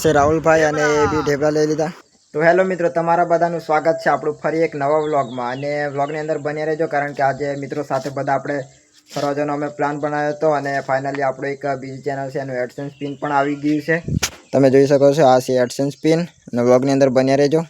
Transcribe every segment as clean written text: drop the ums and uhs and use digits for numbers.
છે રાહુલભાઈ અને એ બી ઢેબરા લઈ લીધા. તો હેલો મિત્રો, તમારા બધાનું સ્વાગત છે આપણું ફરી એક નવા વ્લોગમાં. અને વ્લોગની અંદર બન્યા રહેજો, કારણ કે આજે મિત્રો સાથે બધા આપણે ફરવા જવાનો અમે પ્લાન બનાવ્યો હતો. અને ફાઇનલી આપણું એક બીજી ચેનલ છે એનું એડસેન્સ પિન પણ આવી ગયું છે. તમે જોઈ શકો છો, આ છે એડસેન્સ પિન. અને વ્લોગની અંદર બન્યા રહેજો.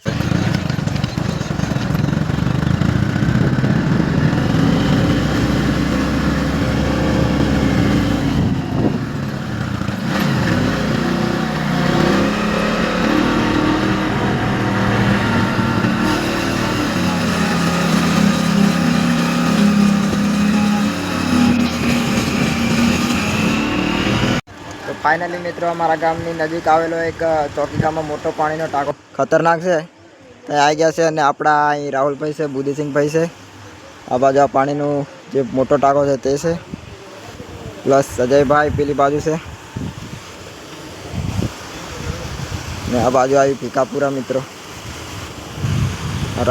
ફાઇનલી મિત્રો, અમારા ગામની નજીક આવેલો એક ચોકીગામમાં મોટો પાણીનો ટાંકો ખતરનાક છે ત્યાં આવી ગયા છે. અને આપણા અહીં રાહુલભાઈ છે, બુદ્ધિસિંહભાઈ છે. આ બાજુ આ પાણીનું જે મોટો ટાંકો છે તે છે, પ્લસ અજયભાઈ પેલી બાજુ છે. ને આ બાજુ આવી ભીખાપુરા મિત્રો,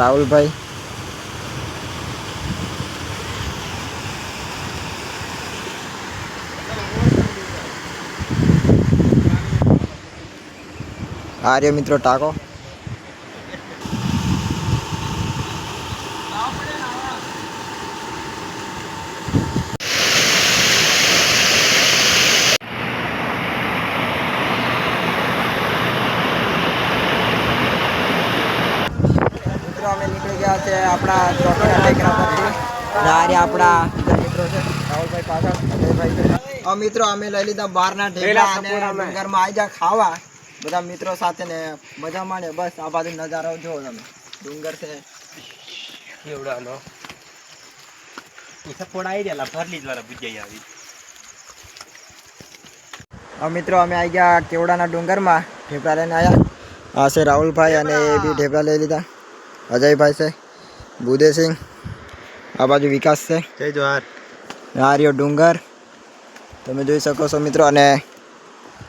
રાહુલભાઈ. આ રહ્યો મિત્રો ટાંકો. મિત્રો અમે નીકળી ગયા છે આપણા ચોકીના ટેકરા પરથી. અને આ રહ્યા આપણા મિત્રો છે, રાહુલભાઈ પાછળ, અજયભાઈ છે. મિત્રો અમે લઈ લીધા બહારના ઢેબરા અને ડુંગરમાં આવી જા ખાવા બધા મિત્રો સાથે ને મજા માણે. બસ આ બાજુ નજારો જુઓ તમે, ડુંગર છે. મિત્રો અમે આવી ગયા કેવડાના ડુંગરમાં, ઢેબરા લઈને આવ્યા. આ છે રાહુલભાઈ અને એ બી ઢેબરા લઈ લીધા. અજયભાઈ છે, બુદ્ધિસિંહ, આ બાજુ વિકાસ છે. જય જોહાર. આ રહ્યો ડુંગર, તમે જોઈ શકો છો મિત્રો. અને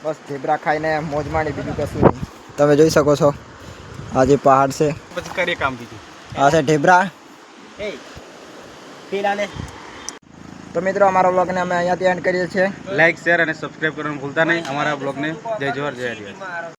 બસ ઢેબરા ખાઈને મોજ માણી, બીજું કશું નહીં. તમે જોઈ શકો છો, આ જે પહાડ છે, આ છે ઢેબરા. તો મિત્રો અમારા બ્લોગને અમે અહીંયાથી એન્ડ કરીએ છીએ. લાઈક, શેર અને સબસ્ક્રાઇબ કરવાનું ભૂલતા નહીં અમારા બ્લોગને. જય જોહાર, જય હરિયાળી.